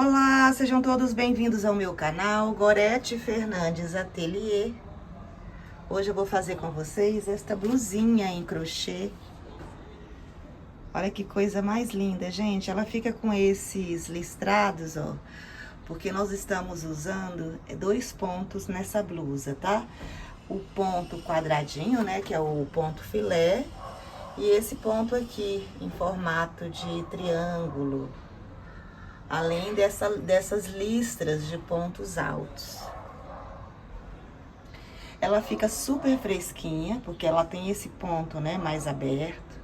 Olá, sejam todos bem-vindos ao meu canal Gorete Fernandes Ateliê. Hoje eu vou fazer com vocês esta blusinha em crochê. Olha que coisa mais linda, gente. Ela fica com esses listrados, ó, porque nós estamos usando 2 pontos nessa blusa, tá? O ponto quadradinho, né, que é o ponto filé, e esse ponto aqui em formato de triângulo. Além dessas listras de pontos altos. Ela fica super fresquinha, porque ela tem esse ponto, né, mais aberto.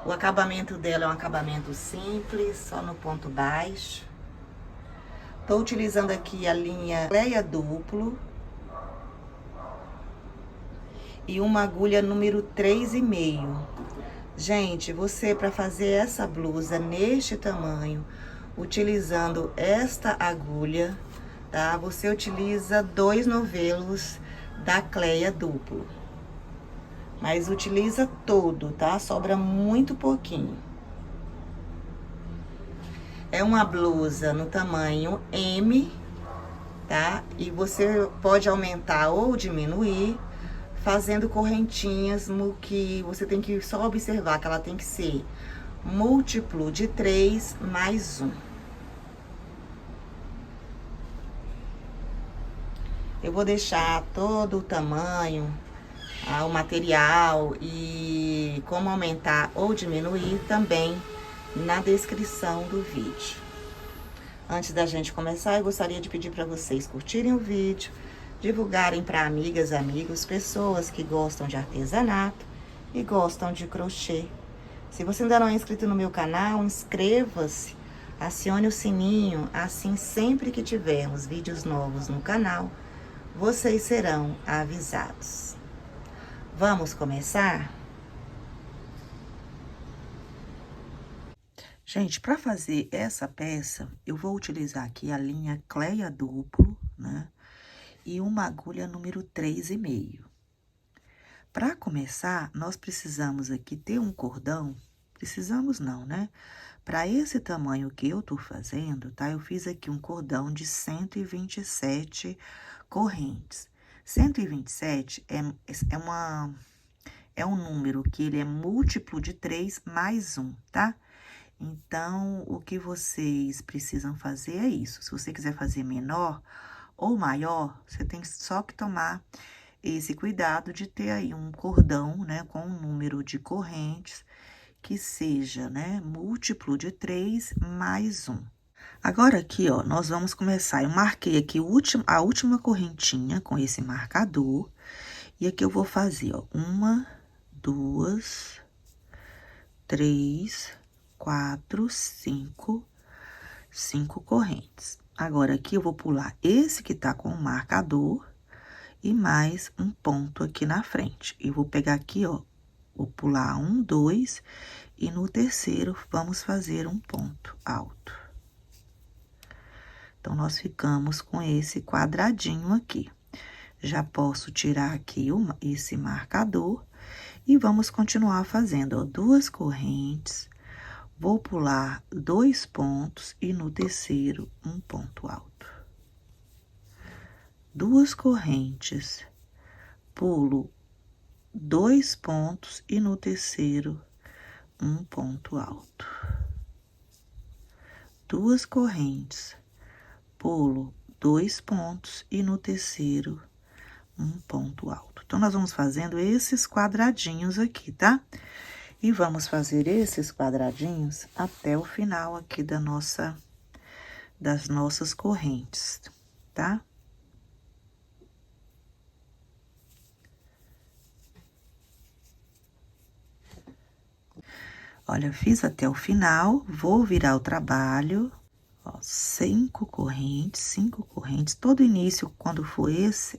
O acabamento dela é um acabamento simples, só no ponto baixo. Tô utilizando aqui a linha Cleia duplo. E uma agulha número 3,5. Gente, você para fazer essa blusa neste tamanho, utilizando esta agulha, tá? Você utiliza 2 novelos da Cleia duplo. Mas utiliza todo, tá? Sobra muito pouquinho. É uma blusa no tamanho M, tá? E você pode aumentar ou diminuir, fazendo correntinhas no que você tem que só observar que ela tem que ser múltiplo de 3 mais 1. Eu vou deixar todo o tamanho, o material e como aumentar ou diminuir também na descrição do vídeo. Antes da gente começar, eu gostaria de pedir para vocês curtirem o vídeo, divulgarem para amigas, amigos, pessoas que gostam de artesanato e gostam de crochê. Se você ainda não é inscrito no meu canal, inscreva-se, acione o sininho, assim sempre que tivermos vídeos novos no canal, vocês serão avisados. Vamos começar? Gente, para fazer essa peça, eu vou utilizar aqui a linha Cleia duplo, né? E uma agulha número 3,5. Para começar, nós precisamos aqui ter um cordão. Precisamos não, né? Para esse tamanho que eu tô fazendo, tá? Eu fiz aqui um cordão de 127 correntes. 127 é um número que ele é múltiplo de 3 mais 1, tá? Então, o que vocês precisam fazer é isso. Se você quiser fazer menor ou maior, você tem só que tomar esse cuidado de ter aí um cordão, né, com um número de correntes que seja, né, múltiplo de 3 mais 1. Agora aqui, ó, nós vamos começar. Eu marquei aqui a última correntinha com esse marcador. E aqui eu vou fazer, ó, 1, 2, 3, 4, 5 correntes. Agora, aqui eu vou pular esse que tá com o marcador e mais um ponto aqui na frente. E vou pegar aqui, ó, vou pular 1, 2 e no terceiro vamos fazer um ponto alto. Então, nós ficamos com esse quadradinho aqui. Já posso tirar aqui esse marcador e vamos continuar fazendo, ó, 2 correntes. Vou pular 2 pontos e no terceiro um ponto alto. 2 correntes, pulo 2 pontos e no terceiro um ponto alto. 2 correntes, pulo 2 pontos e no terceiro um ponto alto. Então, nós vamos fazendo esses quadradinhos aqui, tá? E vamos fazer esses quadradinhos até o final aqui das nossas correntes, tá? Olha, fiz até o final, vou virar o trabalho, ó, 5 correntes, todo início, quando for esse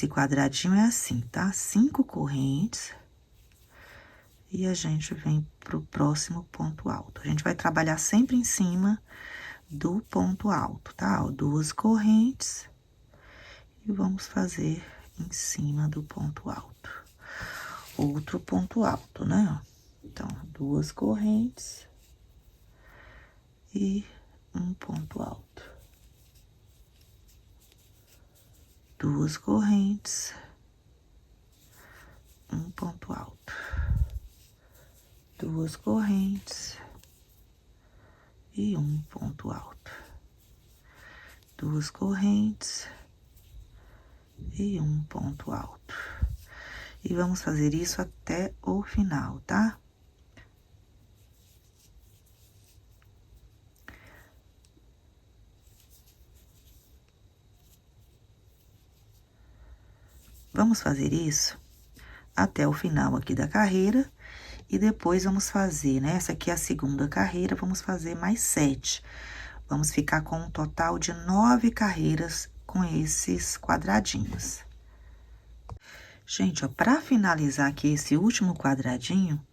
quadradinho é assim, tá? 5 correntes. E a gente vem pro próximo ponto alto. A gente vai trabalhar sempre em cima do ponto alto, tá? Ó, 2 correntes. E vamos fazer em cima do ponto alto. Outro ponto alto, né? Então, 2 correntes. e um ponto alto. 2 correntes, um ponto alto. 2 correntes e um ponto alto. 2 correntes e um ponto alto. E vamos fazer isso até o final, tá? Vamos fazer isso até o final aqui da carreira. E depois vamos fazer, né? Essa aqui é a segunda carreira, vamos fazer mais 7. Vamos ficar com um total de 9 carreiras com esses quadradinhos. Gente, ó, pra finalizar aqui esse último quadradinho,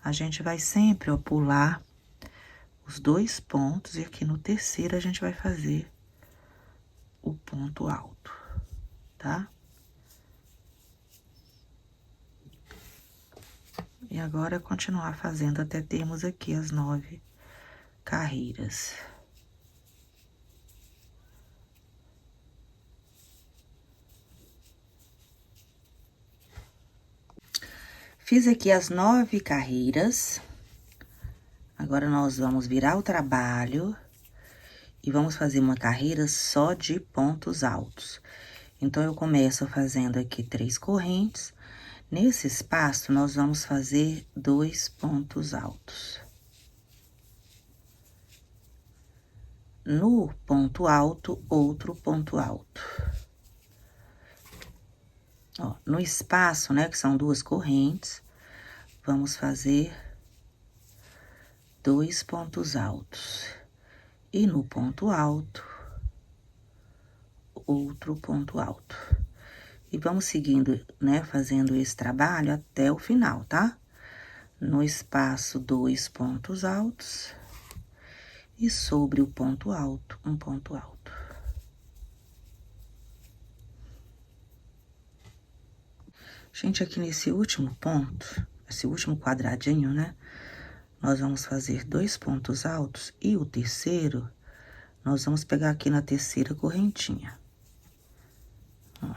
a gente vai sempre, ó, pular os 2 pontos. E aqui no terceiro a gente vai fazer o ponto alto, tá? E agora, continuar fazendo até termos aqui as 9 carreiras. Fiz aqui as 9 carreiras. Agora, nós vamos virar o trabalho e vamos fazer uma carreira só de pontos altos. Então, eu começo fazendo aqui 3 correntes. Nesse espaço, nós vamos fazer 2 pontos altos. No ponto alto, outro ponto alto. Ó, no espaço, né, que são 2 correntes, vamos fazer 2 pontos altos. E no ponto alto, outro ponto alto. E vamos seguindo, né, fazendo esse trabalho até o final, tá? No espaço, 2 pontos altos. E sobre o ponto alto, um ponto alto. Gente, aqui nesse último ponto, esse último quadradinho, né? Nós vamos fazer 2 pontos altos e o terceiro, nós vamos pegar aqui na terceira correntinha. Ó.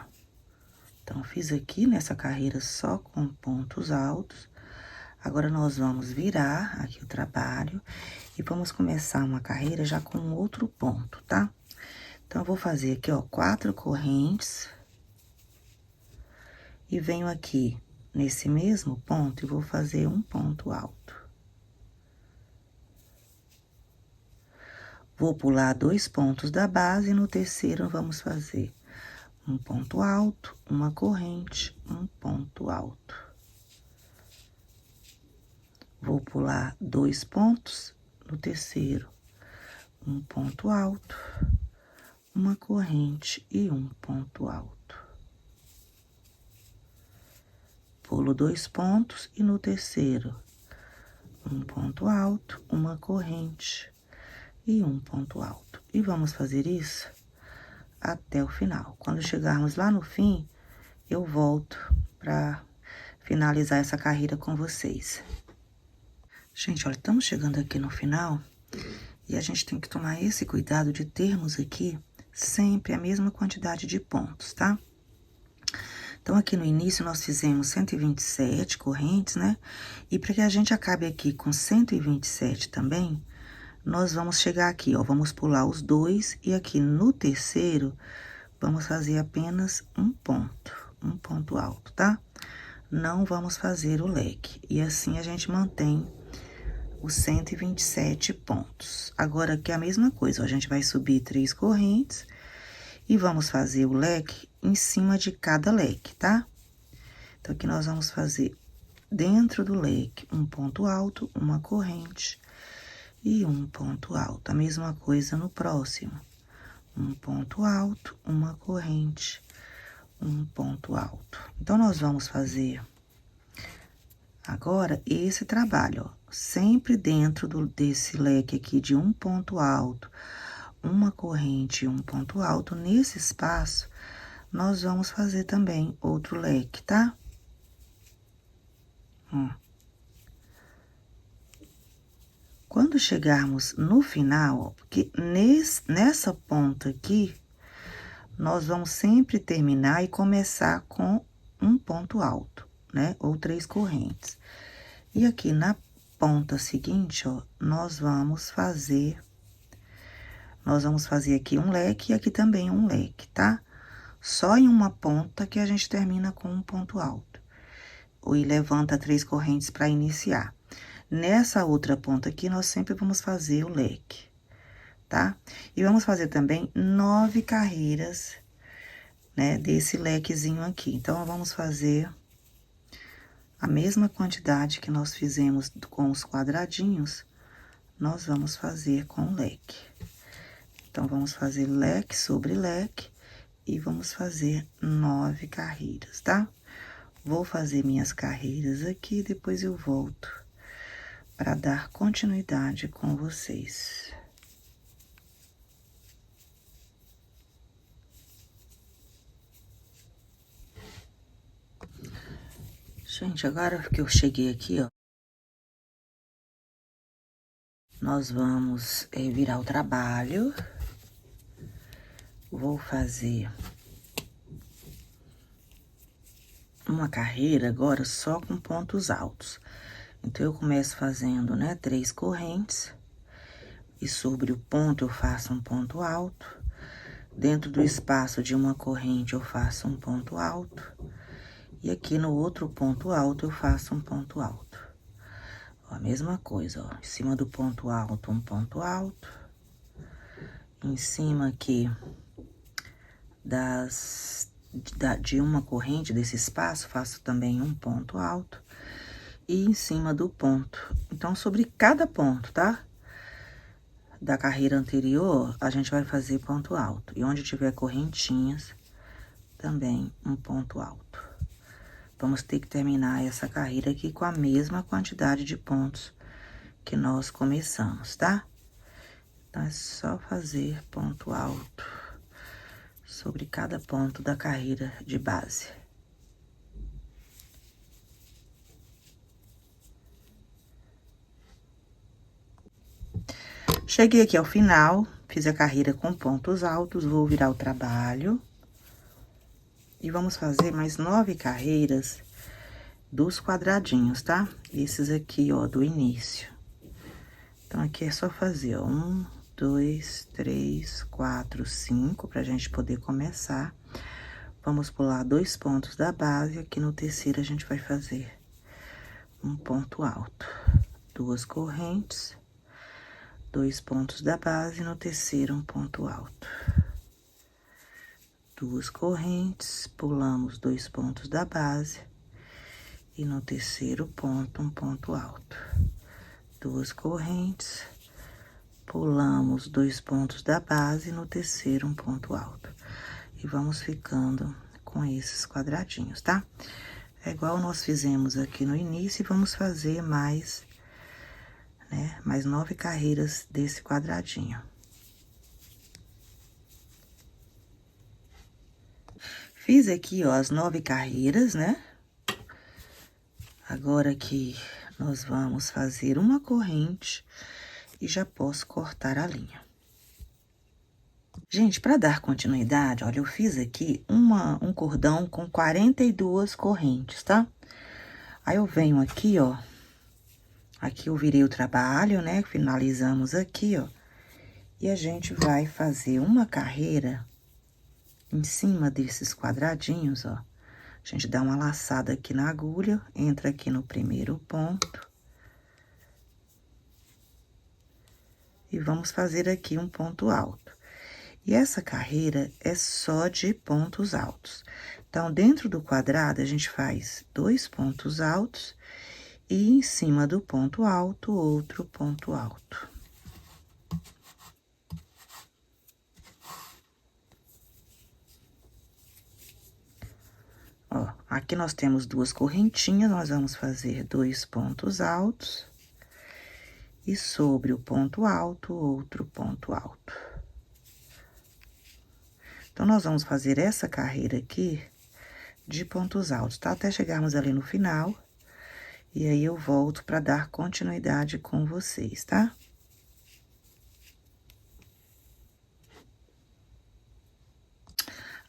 Então, fiz aqui nessa carreira só com pontos altos. Agora, nós vamos virar aqui o trabalho e vamos começar uma carreira já com outro ponto, tá? Então, eu vou fazer aqui, ó, 4 correntes. E venho aqui nesse mesmo ponto e vou fazer um ponto alto. Vou pular 2 pontos da base e no terceiro vamos fazer um ponto alto, uma corrente, um ponto alto. Vou pular 2 pontos no terceiro, um ponto alto, uma corrente e um ponto alto. Pulo 2 pontos e no terceiro, um ponto alto, uma corrente e um ponto alto. E vamos fazer isso até o final. Quando chegarmos lá no fim, eu volto para finalizar essa carreira com vocês. Gente, olha, estamos chegando aqui no final e a gente tem que tomar esse cuidado de termos aqui sempre a mesma quantidade de pontos, tá? Então, aqui no início, nós fizemos 127 correntes, né? E para que a gente acabe aqui com 127 também, nós vamos chegar aqui, ó, vamos pular os 2 e aqui no terceiro, vamos fazer apenas um ponto alto, tá? Não vamos fazer o leque. E assim a gente mantém os 127 pontos. Agora, aqui é a mesma coisa, ó, a gente vai subir 3 correntes e vamos fazer o leque em cima de cada leque, tá? Então, aqui nós vamos fazer dentro do leque um ponto alto, uma corrente e um ponto alto. A mesma coisa no próximo. Um ponto alto, uma corrente, um ponto alto. Então, nós vamos fazer agora esse trabalho, ó, sempre dentro desse leque aqui de um ponto alto, uma corrente e um ponto alto. Nesse espaço, nós vamos fazer também outro leque, tá? Ó. Quando chegarmos no final, ó, porque nessa ponta aqui, nós vamos sempre terminar e começar com um ponto alto, né? Ou 3 correntes. E aqui na ponta seguinte, ó, nós vamos fazer aqui um leque e aqui também um leque, tá? Só em uma ponta que a gente termina com um ponto alto. E levanta 3 correntes para iniciar. Nessa outra ponta aqui, nós sempre vamos fazer o leque, tá? E vamos fazer também 9 carreiras, né, desse lequezinho aqui. Então, vamos fazer a mesma quantidade que nós fizemos com os quadradinhos, nós vamos fazer com o leque. Então, vamos fazer leque sobre leque e vamos fazer 9 carreiras, tá? Vou fazer minhas carreiras aqui, depois eu volto para dar continuidade com vocês. Gente, agora que eu cheguei aqui, ó, nós vamos virar o trabalho. Vou fazer uma carreira agora só com pontos altos. Então, eu começo fazendo, né, 3 correntes. E sobre o ponto eu faço um ponto alto. Dentro do espaço de uma corrente eu faço um ponto alto. E aqui no outro ponto alto eu faço um ponto alto. Ó, a mesma coisa, ó. Em cima do ponto alto, um ponto alto. Em cima aqui de uma corrente desse espaço, faço também um ponto alto. E em cima do ponto. Então, sobre cada ponto, tá? Da carreira anterior, a gente vai fazer ponto alto. E onde tiver correntinhas, também um ponto alto. Vamos ter que terminar essa carreira aqui com a mesma quantidade de pontos que nós começamos, tá? Então, é só fazer ponto alto sobre cada ponto da carreira de base. Cheguei aqui ao final, fiz a carreira com pontos altos, vou virar o trabalho. E vamos fazer mais 9 carreiras dos quadradinhos, tá? Esses aqui, ó, do início. Então, aqui é só fazer, ó, 1, 2, 3, 4, 5, pra gente poder começar. Vamos pular 2 pontos da base, aqui no terceiro a gente vai fazer um ponto alto. 2 correntes, 2 pontos da base, no terceiro um ponto alto. 2 correntes, pulamos 2 pontos da base. E no terceiro ponto, um ponto alto. 2 correntes, pulamos 2 pontos da base, no terceiro um ponto alto. E vamos ficando com esses quadradinhos, tá? É igual nós fizemos aqui no início e vamos fazer mais, né? Mais 9 carreiras desse quadradinho. Fiz aqui, ó, as 9 carreiras, né? Agora aqui, nós vamos fazer uma corrente e já posso cortar a linha. Gente, para dar continuidade, olha, eu fiz aqui um cordão com 42 correntes, tá? Aí, eu venho aqui, ó, aqui eu virei o trabalho, né? Finalizamos aqui, ó. E a gente vai fazer uma carreira em cima desses quadradinhos, ó. A gente dá uma laçada aqui na agulha, entra aqui no primeiro ponto. E vamos fazer aqui um ponto alto. E essa carreira é só de pontos altos. Então, dentro do quadrado, a gente faz 2 pontos altos e em cima do ponto alto, outro ponto alto. Ó, aqui nós temos 2 correntinhas, nós vamos fazer 2 pontos altos. E sobre o ponto alto, outro ponto alto. Então, nós vamos fazer essa carreira aqui de pontos altos, tá? Até chegarmos ali no final. E aí, eu volto para dar continuidade com vocês, tá?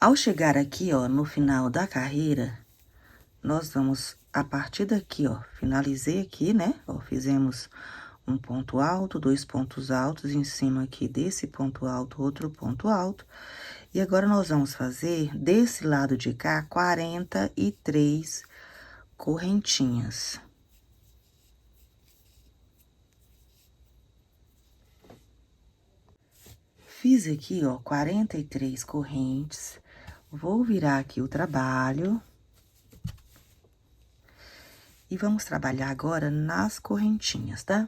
Ao chegar aqui, ó, no final da carreira, nós vamos, a partir daqui, ó, finalizei aqui, né? Ó, fizemos um ponto alto, 2 pontos altos, em cima aqui desse ponto alto, outro ponto alto. E agora, nós vamos fazer, desse lado de cá, 43 correntinhas. Fiz aqui, ó, 43 correntes. Vou virar aqui o trabalho. E vamos trabalhar agora nas correntinhas, tá?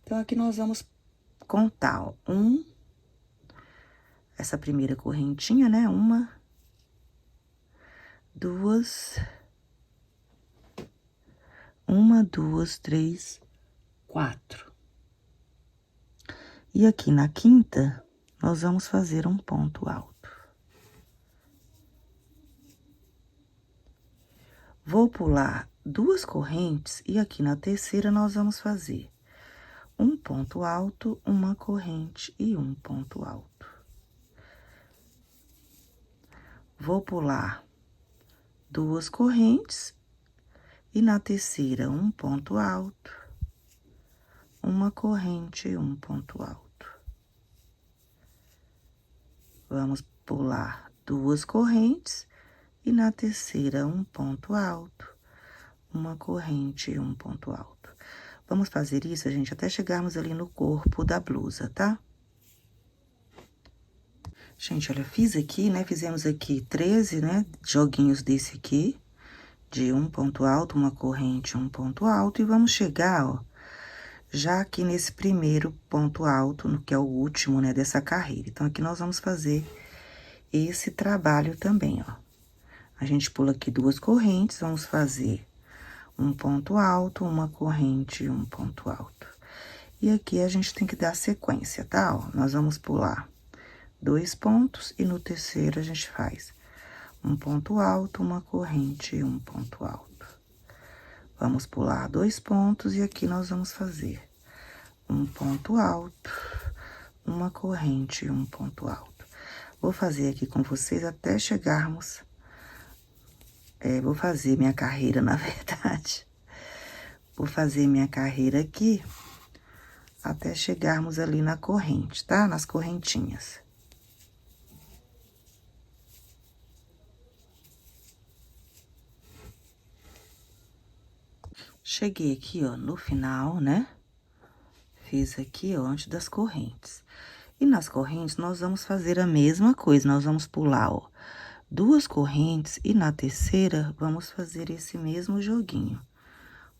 Então, aqui nós vamos contar, ó, essa primeira correntinha, né? 1, 2, 1, 2, 3, 4. E aqui na quinta, nós vamos fazer um ponto alto. Vou pular 2 correntes e aqui na terceira nós vamos fazer um ponto alto, uma corrente e um ponto alto. Vou pular 2 correntes e na terceira um ponto alto, uma corrente e um ponto alto. Vamos pular 2 correntes e na terceira um ponto alto, uma corrente e um ponto alto. Vamos fazer isso, gente, até chegarmos ali no corpo da blusa, tá? Gente, olha, fiz aqui, né, fizemos aqui 13, né, joguinhos desse aqui, de um ponto alto, uma corrente, um ponto alto, e vamos chegar, ó, já aqui nesse primeiro ponto alto, que é o último, né, dessa carreira. Então, aqui nós vamos fazer esse trabalho também, ó. A gente pula aqui 2 correntes, vamos fazer um ponto alto, uma corrente e um ponto alto. E aqui a gente tem que dar sequência, tá? Ó, nós vamos pular 2 pontos e no terceiro a gente faz um ponto alto, uma corrente e um ponto alto. Vamos pular 2 pontos e aqui nós vamos fazer um ponto alto, uma corrente e um ponto alto. Vou fazer aqui com vocês até chegarmos... vou fazer minha carreira, na verdade. Vou fazer minha carreira aqui até chegarmos ali na corrente, tá? Nas correntinhas. Cheguei aqui, ó, no final, né? Fiz aqui, ó, antes das correntes. E nas correntes, nós vamos fazer a mesma coisa. Nós vamos pular, ó, 2 correntes e na terceira, vamos fazer esse mesmo joguinho.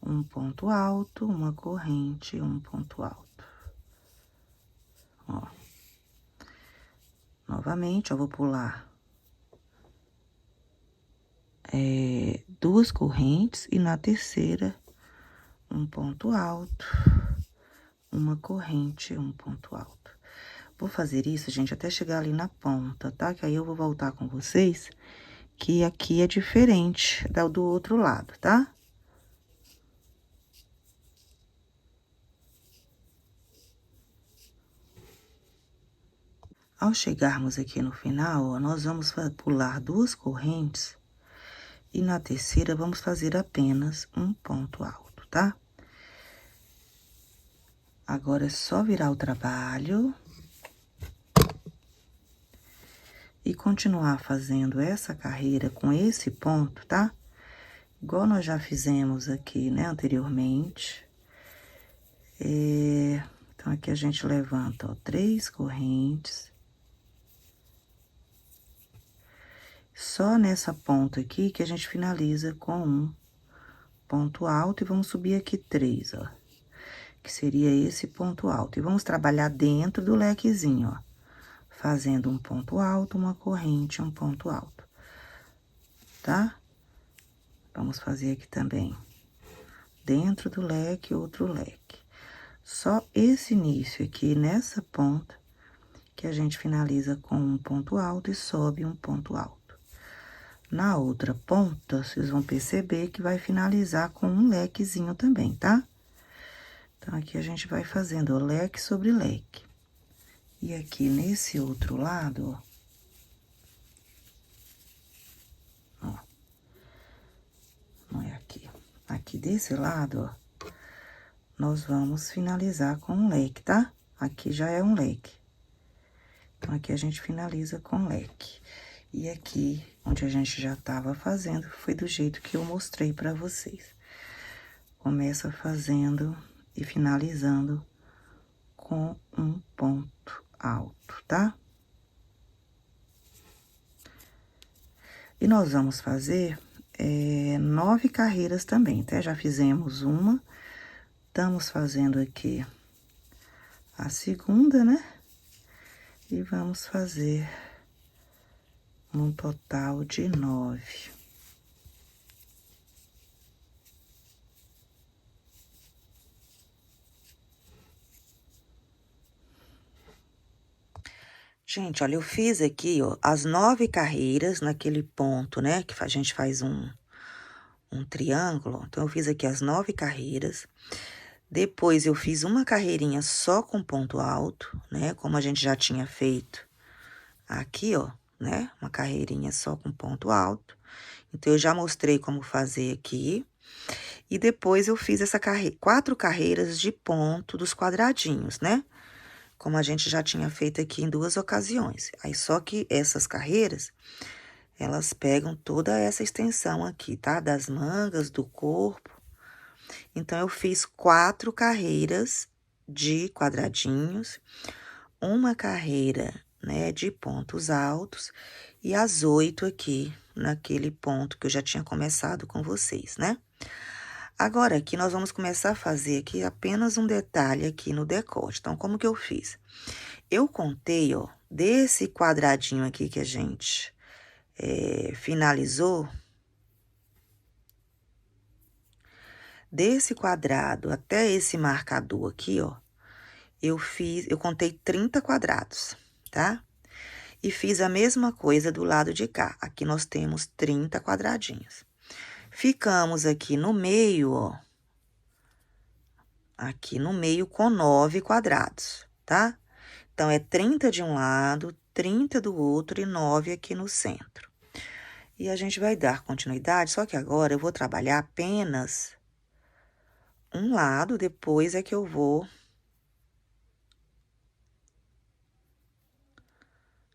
Um ponto alto, uma corrente e um ponto alto. Ó. Novamente, eu vou pular 2 correntes e na terceira, um ponto alto, uma corrente e um ponto alto. Vou fazer isso, gente, até chegar ali na ponta, tá? Que aí eu vou voltar com vocês, que aqui é diferente do outro lado, tá? Ao chegarmos aqui no final, ó, nós vamos pular 2 correntes e na terceira vamos fazer apenas um ponto alto, tá? Agora é só virar o trabalho e continuar fazendo essa carreira com esse ponto, tá? Igual nós já fizemos aqui, né, anteriormente. Então, aqui a gente levanta, ó, 3 correntes. Só nessa ponta aqui que a gente finaliza com um ponto alto e vamos subir aqui 3, ó. Que seria esse ponto alto. E vamos trabalhar dentro do lequezinho, ó. Fazendo um ponto alto, uma corrente, um ponto alto. Tá? Vamos fazer aqui também. Dentro do leque, outro leque. Só esse início aqui, nessa ponta, que a gente finaliza com um ponto alto e sobe um ponto alto. Na outra ponta, vocês vão perceber que vai finalizar com um lequezinho também, tá? Então, aqui a gente vai fazendo, ó, leque sobre leque. E aqui nesse outro lado, ó, aqui desse lado, ó, nós vamos finalizar com um leque, tá? Aqui já é um leque. Então, aqui a gente finaliza com leque. E aqui, onde a gente já tava fazendo, foi do jeito que eu mostrei pra vocês. Começa fazendo e finalizando com um ponto alto, tá? E nós vamos fazer 9 carreiras também, tá? Já fizemos uma, estamos fazendo aqui a segunda, né? E vamos fazer um total de 9. Gente, olha, eu fiz aqui, ó, as 9 carreiras naquele ponto, né? Que a gente faz um triângulo. Então, eu fiz aqui as 9 carreiras. Depois, eu fiz uma carreirinha só com ponto alto, né? Como a gente já tinha feito aqui, ó, né? Uma carreirinha só com ponto alto. Então, eu já mostrei como fazer aqui. E depois, eu fiz 4 carreiras de ponto dos quadradinhos, né? Como a gente já tinha feito aqui em 2 ocasiões. Aí, só que essas carreiras, elas pegam toda essa extensão aqui, tá? Das mangas, do corpo. Então, eu fiz 4 carreiras de quadradinhos, uma carreira, né, de pontos altos e as 8 aqui, naquele ponto que eu já tinha começado com vocês, né? Agora, aqui, nós vamos começar a fazer aqui apenas um detalhe aqui no decote. Então, como que eu fiz? Eu contei, ó, desse quadradinho aqui que a gente finalizou, desse quadrado até esse marcador aqui, ó, eu contei 30 quadrados, tá? E fiz a mesma coisa do lado de cá. Aqui nós temos 30 quadradinhos. Ficamos aqui no meio, ó. Aqui no meio com 9 quadrados, tá? Então, é 30 de um lado, 30 do outro e 9 aqui no centro. E a gente vai dar continuidade, só que agora eu vou trabalhar apenas um lado, depois é que eu vou...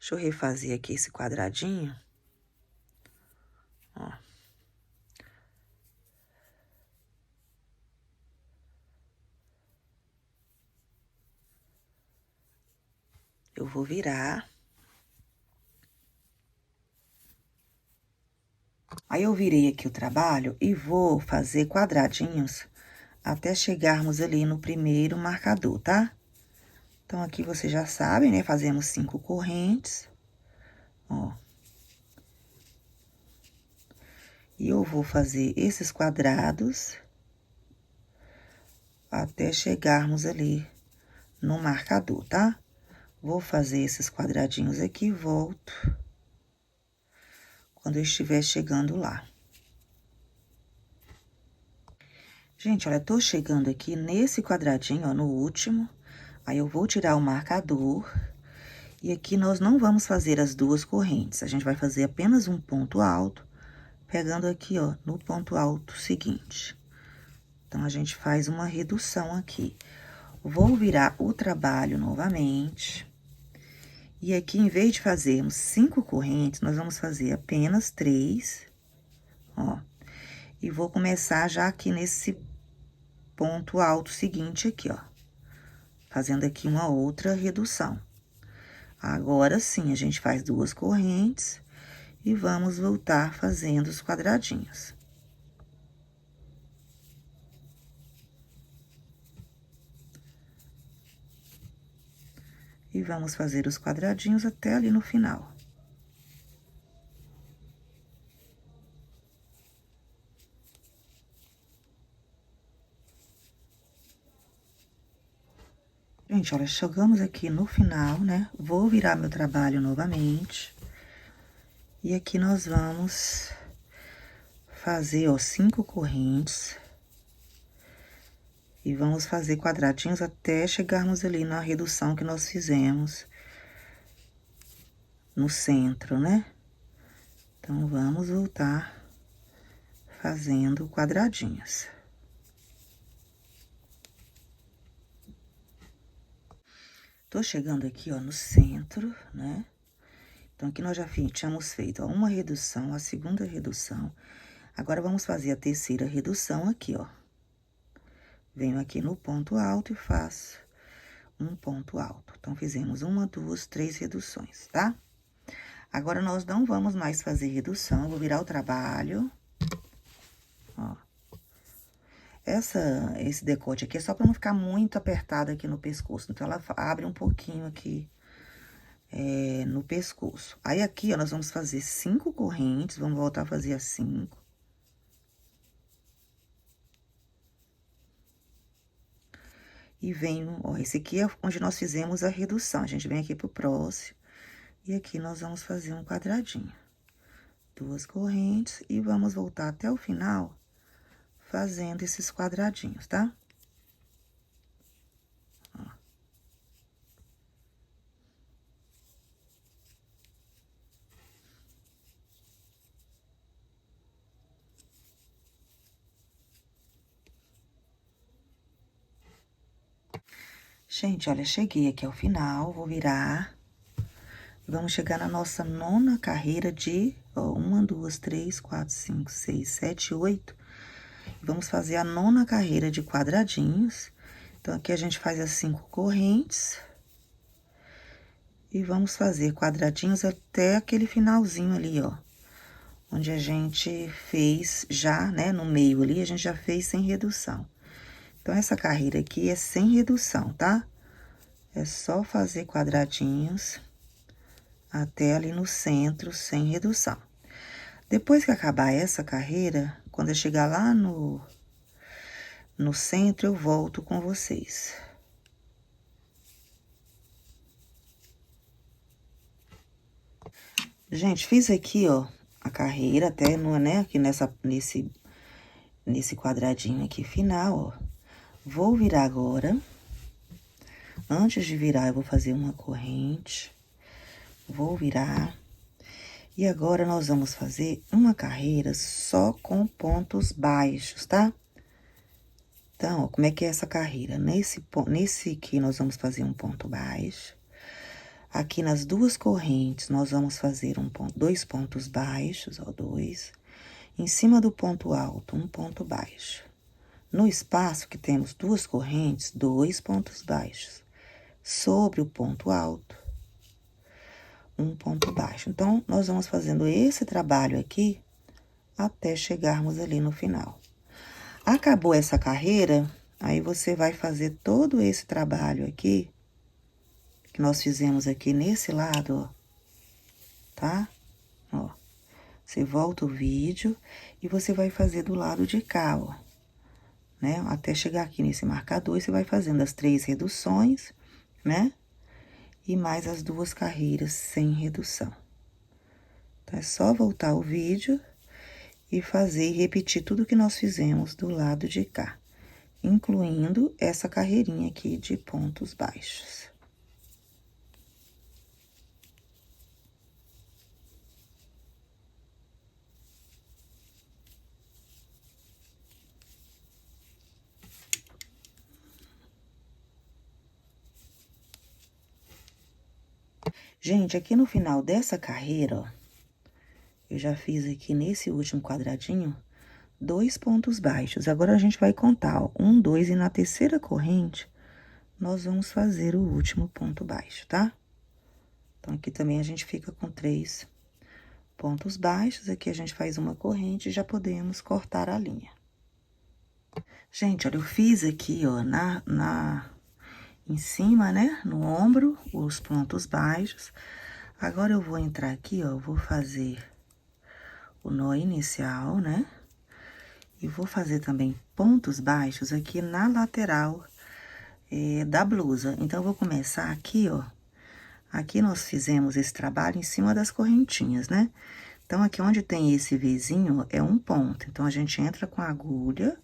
Deixa eu refazer aqui esse quadradinho. Ó. Eu vou virar. Aí, eu virei aqui o trabalho e vou fazer quadradinhos até chegarmos ali no primeiro marcador, tá? Então, aqui vocês já sabem, né? Fazemos 5 correntes, ó. E eu vou fazer esses quadrados até chegarmos ali no marcador, tá? Vou fazer esses quadradinhos aqui e volto quando eu estiver chegando lá. Gente, olha, tô chegando aqui nesse quadradinho, ó, no último. Aí, eu vou tirar o marcador. E aqui nós não vamos fazer as 2 correntes. A gente vai fazer apenas um ponto alto, pegando aqui, ó, no ponto alto seguinte. Então, a gente faz uma redução aqui. Vou virar o trabalho novamente. E aqui, em vez de fazermos 5 correntes, nós vamos fazer apenas 3, ó. E vou começar já aqui nesse ponto alto seguinte aqui, ó. Fazendo aqui uma outra redução. Agora sim, a gente faz 2 correntes e vamos voltar fazendo os quadradinhos. E vamos fazer os quadradinhos até ali no final. Gente, olha, chegamos aqui no final, né? Vou virar meu trabalho novamente. E aqui nós vamos fazer, ó, 5 correntes. E vamos fazer quadradinhos até chegarmos ali na redução que nós fizemos no centro, né? Então, vamos voltar fazendo quadradinhos. Tô chegando aqui, ó, no centro, né? Então, aqui nós já tínhamos feito, ó, uma redução, a segunda redução. Agora, vamos fazer a terceira redução aqui, ó. Venho aqui no ponto alto e faço um ponto alto. Então, fizemos uma, duas, três reduções, tá? Agora, nós não vamos mais fazer redução, eu vou virar o trabalho. Ó. Esse decote aqui é só pra não ficar muito apertado aqui no pescoço. Então, ela abre um pouquinho aqui no pescoço. Aí, aqui, ó, nós vamos fazer 5 correntes, vamos voltar a fazer as 5. E venho, ó, esse aqui é onde nós fizemos a redução. A gente vem aqui pro próximo. E aqui nós vamos fazer um quadradinho. 2 correntes e vamos voltar até o final fazendo esses quadradinhos, tá? Ó. Gente, olha, cheguei aqui ao final, vou virar. Vamos chegar na nossa 9ª carreira de, ó, 1, 2, 3, 4, 5, 6, 7, 8. Vamos fazer a 9ª carreira de quadradinhos. Então, aqui a gente faz as 5 correntes. E vamos fazer quadradinhos até aquele finalzinho ali, ó. Onde a gente fez já, né, no meio ali, a gente já fez sem redução. Então, essa carreira aqui é sem redução, tá? É só fazer quadradinhos até ali no centro, sem redução. Depois que acabar essa carreira, quando eu chegar lá no centro, eu volto com vocês. Gente, fiz aqui, ó, a carreira até, né, aqui nesse quadradinho aqui final, ó. Vou virar agora. Antes de virar, eu vou fazer uma corrente. Vou virar. E agora, nós vamos fazer uma carreira só com pontos baixos, tá? Então, ó, como é que é essa carreira? Nesse aqui, nós vamos fazer um ponto baixo. Aqui nas 2 correntes, nós vamos fazer 2 pontos baixos, ó, 2. Em cima do ponto alto, um ponto baixo. No espaço que temos 2 correntes, 2 pontos baixos. Sobre o ponto alto, um ponto baixo. Então, nós vamos fazendo esse trabalho aqui até chegarmos ali no final. Acabou essa carreira, aí você vai fazer todo esse trabalho aqui, que nós fizemos aqui nesse lado, ó, tá? Ó, você volta o vídeo e você vai fazer do lado de cá, ó, né? Até chegar aqui nesse marcador, você vai fazendo as 3 reduções, né? E mais as 2 carreiras sem redução. Então, é só voltar o vídeo e fazer e repetir tudo que nós fizemos do lado de cá, incluindo essa carreirinha aqui de pontos baixos. Gente, aqui no final dessa carreira, ó, eu já fiz aqui nesse último quadradinho 2 pontos baixos. Agora, a gente vai contar, ó, 1, 2, e na terceira corrente, nós vamos fazer o último ponto baixo, tá? Então, aqui também a gente fica com 3 pontos baixos. Aqui a gente faz uma corrente e já podemos cortar a linha. Gente, olha, eu fiz aqui, ó, em cima, né, no ombro, os pontos baixos. Agora, eu vou entrar aqui, ó, vou fazer o nó inicial, né? E vou fazer também pontos baixos aqui na lateral da blusa. Então, eu vou começar aqui, ó. Aqui nós fizemos esse trabalho em cima das correntinhas, né? Então, aqui onde tem esse Vzinho, é um ponto. Então, a gente entra com a agulha,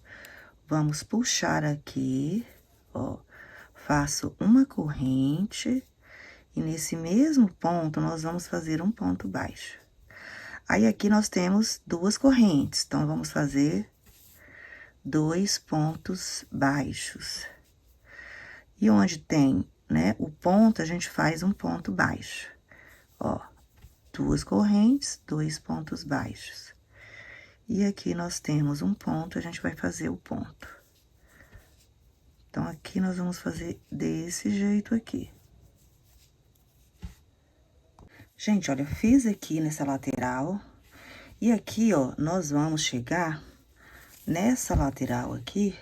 vamos puxar aqui, ó. Faço uma corrente, e nesse mesmo ponto, nós vamos fazer um ponto baixo. Aí, aqui nós temos 2 correntes, então, vamos fazer 2 pontos baixos. E onde tem né, o ponto, a gente faz um ponto baixo. Ó, 2 correntes, 2 pontos baixos. E aqui nós temos um ponto, a gente vai fazer o ponto. Então, aqui nós vamos fazer desse jeito aqui. Gente, olha, fiz aqui nessa lateral. E aqui, ó, nós vamos chegar nessa lateral aqui,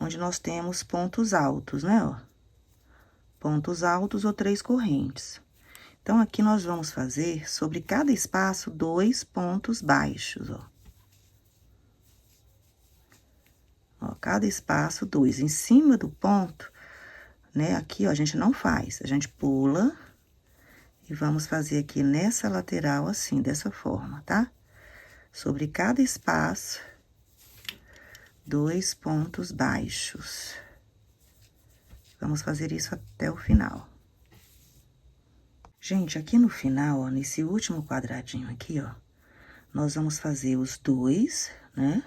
onde nós temos pontos altos, né, ó? Pontos altos ou 3 correntes. Então, aqui nós vamos fazer, sobre cada espaço, 2 pontos baixos, ó. Ó, cada espaço, 2. Em cima do ponto, né, aqui, ó, a gente não faz. A gente pula e vamos fazer aqui nessa lateral, assim, dessa forma, tá? Sobre cada espaço, 2 pontos baixos. Vamos fazer isso até o final. Gente, aqui no final, ó, nesse último quadradinho aqui, ó, nós vamos fazer os 2, né?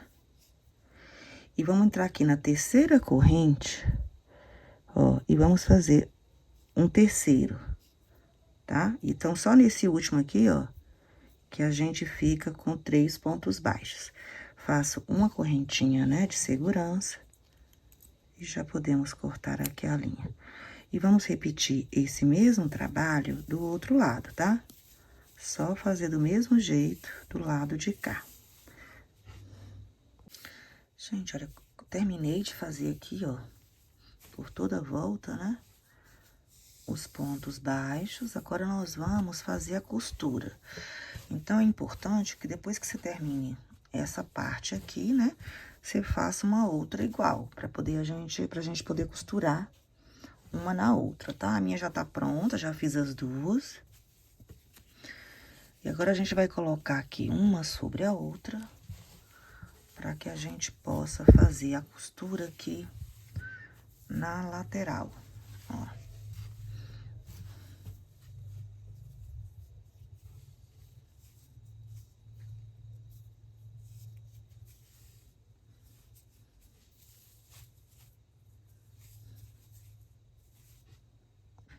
E vamos entrar aqui na terceira corrente, ó, e vamos fazer um terceiro, tá? Então, só nesse último aqui, ó, que a gente fica com 3 pontos baixos. Faço uma correntinha, né, de segurança. E já podemos cortar aqui a linha. E vamos repetir esse mesmo trabalho do outro lado, tá? Só fazer do mesmo jeito do lado de cá. Gente, olha, terminei de fazer aqui, ó, por toda a volta, né? Os pontos baixos. Agora, nós vamos fazer a costura. Então, é importante que depois que você termine essa parte aqui, né? Você faça uma outra igual, pra gente poder costurar uma na outra, tá? A minha já tá pronta, já fiz as duas. E agora, a gente vai colocar aqui uma sobre a outra, pra que a gente possa fazer a costura aqui na lateral, ó.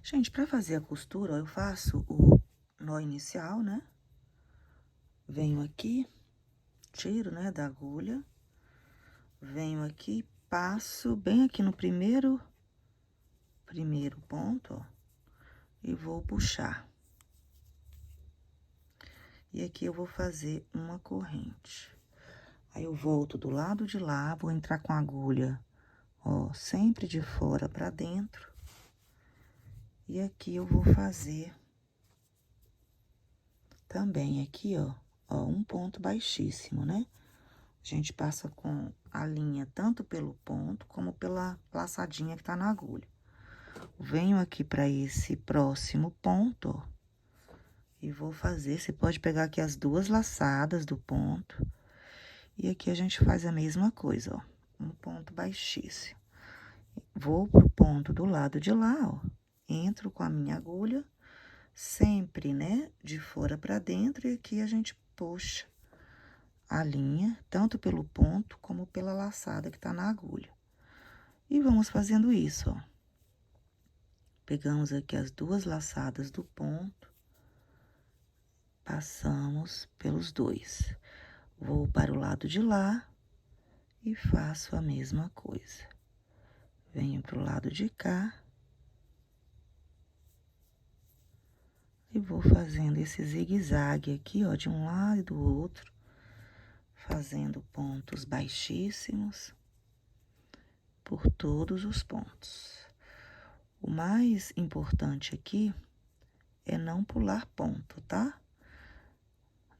Gente, pra fazer a costura, ó, eu faço o nó inicial, né? Venho aqui, tiro, né, da agulha. Venho aqui, passo bem aqui no primeiro ponto, ó. E vou puxar. E aqui eu vou fazer uma corrente. Aí, eu volto do lado de lá, vou entrar com a agulha, ó, sempre de fora pra dentro. E aqui eu vou fazer também aqui, ó, um ponto baixíssimo, né? A gente passa com a linha tanto pelo ponto como pela laçadinha que tá na agulha. Venho aqui pra esse próximo ponto, ó, e vou fazer, você pode pegar aqui as 2 laçadas do ponto. E aqui a gente faz a mesma coisa, ó, um ponto baixíssimo. Vou pro ponto do lado de lá, ó, entro com a minha agulha, sempre, né, de fora pra dentro, e aqui a gente puxa a linha, tanto pelo ponto como pela laçada que tá na agulha. E vamos fazendo isso, ó. Pegamos aqui as 2 laçadas do ponto, passamos pelos 2. Vou para o lado de lá e faço a mesma coisa. Venho pro lado de cá. E vou fazendo esse zigue-zague aqui, ó, de um lado e do outro, fazendo pontos baixíssimos por todos os pontos. O mais importante aqui é não pular ponto, tá?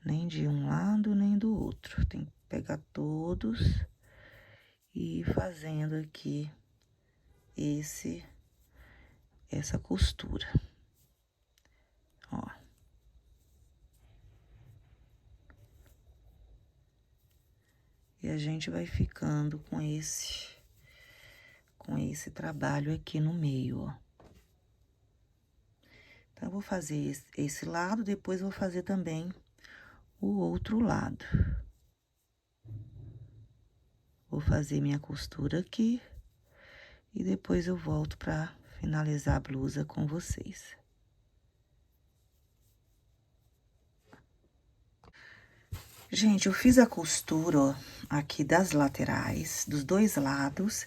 Nem de um lado, nem do outro. Tem que pegar todos e ir fazendo aqui essa costura. Ó. E a gente vai ficando com esse trabalho aqui no meio, ó. Então, eu vou fazer esse lado, depois vou fazer também o outro lado. Vou fazer minha costura aqui e depois eu volto pra finalizar a blusa com vocês. Gente, eu fiz a costura, ó, aqui das laterais, dos dois lados,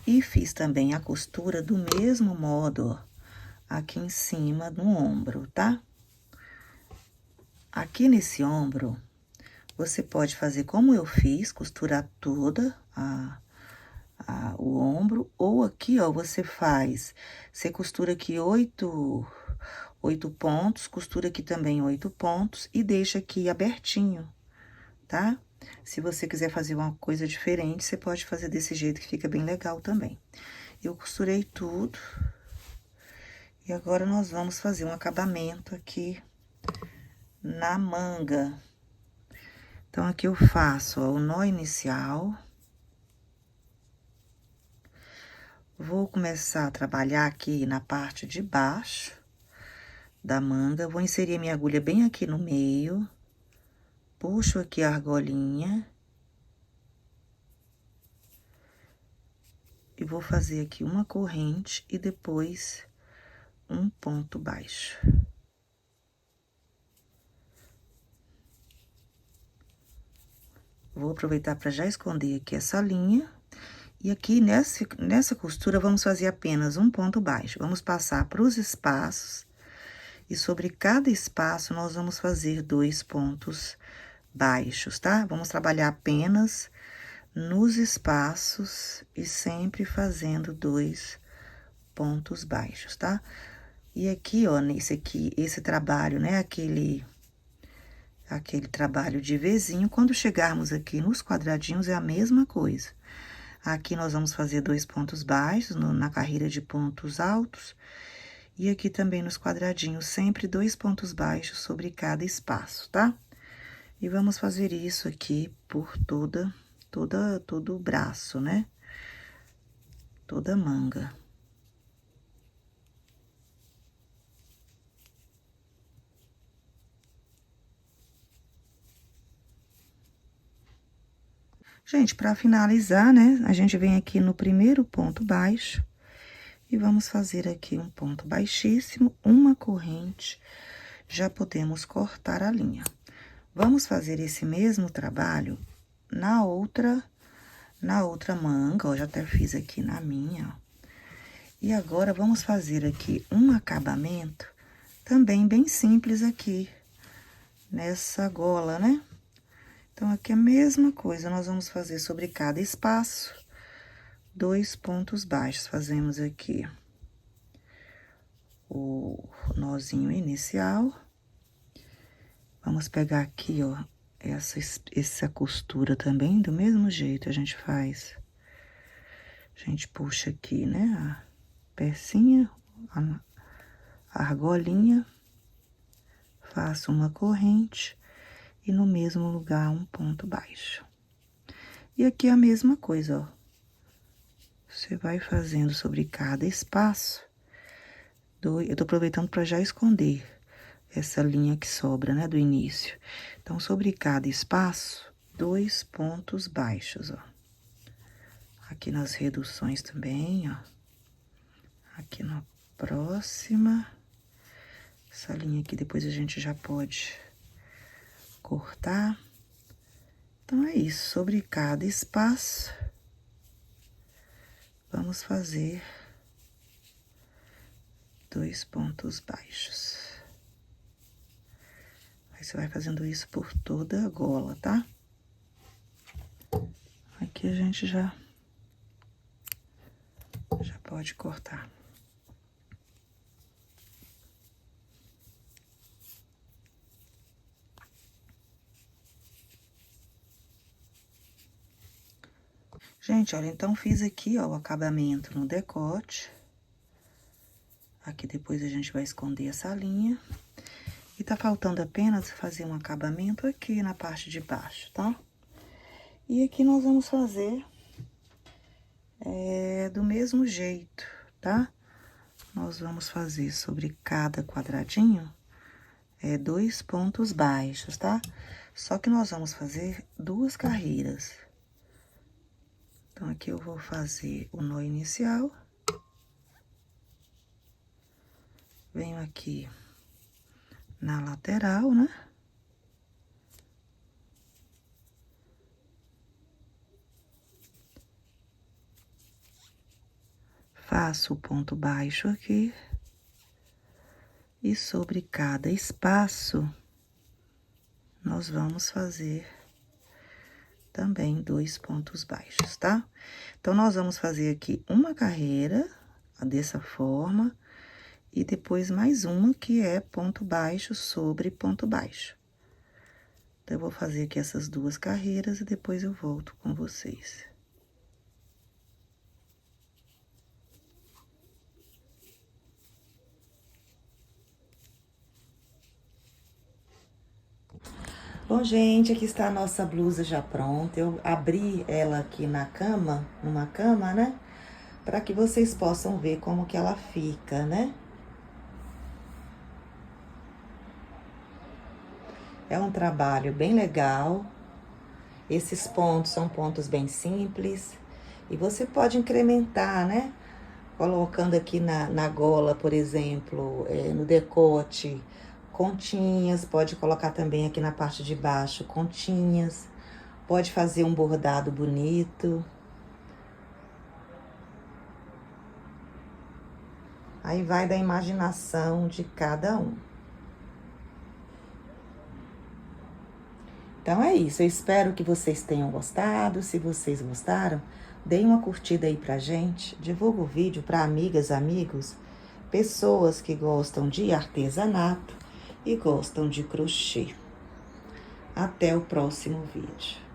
e fiz também a costura do mesmo modo, ó, aqui em cima do ombro, tá? Aqui nesse ombro, você pode fazer como eu fiz, costurar toda o ombro, ou aqui, ó, você costura aqui 8 pontos, costura aqui também 8 pontos e deixa aqui abertinho, tá? Se você quiser fazer uma coisa diferente, você pode fazer desse jeito que fica bem legal também. Eu costurei tudo. E agora nós vamos fazer um acabamento aqui na manga. Então, aqui eu faço, ó, o nó inicial. Vou começar a trabalhar aqui na parte de baixo da manga. Vou inserir a minha agulha bem aqui no meio. Puxo aqui a argolinha. E vou fazer aqui uma corrente e depois um ponto baixo. Vou aproveitar para já esconder aqui essa linha. E aqui nessa costura, vamos fazer apenas um ponto baixo. Vamos passar para os espaços. E sobre cada espaço, nós vamos fazer 2 pontos baixos, tá? Vamos trabalhar apenas nos espaços e sempre fazendo 2 pontos baixos, tá? E aqui, ó, esse trabalho, né, aquele trabalho de Vzinho, quando chegarmos aqui nos quadradinhos, é a mesma coisa. Aqui nós vamos fazer 2 pontos baixos na carreira de pontos altos. E aqui também nos quadradinhos, sempre 2 pontos baixos sobre cada espaço, tá? E vamos fazer isso aqui por todo o braço, né? Toda a manga. Gente, para finalizar, né, a gente vem aqui no primeiro ponto baixo e vamos fazer aqui um ponto baixíssimo, uma corrente, já podemos cortar a linha. Vamos fazer esse mesmo trabalho na outra manga, ó, já até fiz aqui na minha, ó. E agora, vamos fazer aqui um acabamento também bem simples aqui, nessa gola, né? Então, aqui é a mesma coisa, nós vamos fazer sobre cada espaço 2 pontos baixos. Fazemos aqui o nozinho inicial. Vamos pegar aqui, ó, essa costura também, do mesmo jeito a gente faz. A gente puxa aqui, né, a pecinha, a argolinha, faço uma corrente e no mesmo lugar um ponto baixo. E aqui é a mesma coisa, ó. Você vai fazendo sobre cada espaço. Eu tô aproveitando para já esconder essa linha que sobra, né, do início. Então, sobre cada espaço, 2 pontos baixos, ó. Aqui nas reduções também, ó. Aqui na próxima. Essa linha aqui depois a gente já pode cortar. Então, é isso. Sobre cada espaço, vamos fazer 2 pontos baixos. Aí, você vai fazendo isso por toda a gola, tá? Aqui a gente já pode cortar. Gente, olha, então fiz aqui, ó, o acabamento no decote. Aqui depois a gente vai esconder essa linha. E tá faltando apenas fazer um acabamento aqui na parte de baixo, tá? E aqui nós vamos fazer do mesmo jeito, tá? Nós vamos fazer sobre cada quadradinho 2 pontos baixos, tá? Só que nós vamos fazer 2 carreiras. Então, aqui eu vou fazer o nó inicial. Venho aqui na lateral, né? Faço o ponto baixo aqui. E sobre cada espaço, nós vamos fazer também 2 pontos baixos, tá? Então, nós vamos fazer aqui uma carreira, dessa forma, e depois mais uma que é ponto baixo sobre ponto baixo. Então, eu vou fazer aqui essas 2 carreiras e depois eu volto com vocês. Bom, gente, aqui está a nossa blusa já pronta. Eu abri ela aqui na cama, numa cama, né? Para que vocês possam ver como que ela fica, né? É um trabalho bem legal. Esses pontos são pontos bem simples. E você pode incrementar, né? Colocando aqui na gola, por exemplo, no decote, continhas. Pode colocar também aqui na parte de baixo, continhas. Pode fazer um bordado bonito. Aí vai da imaginação de cada um. Então é isso, eu espero que vocês tenham gostado. Se vocês gostaram, deem uma curtida aí pra gente, divulga o vídeo para amigas, amigos, pessoas que gostam de artesanato e gostam de crochê. Até o próximo vídeo.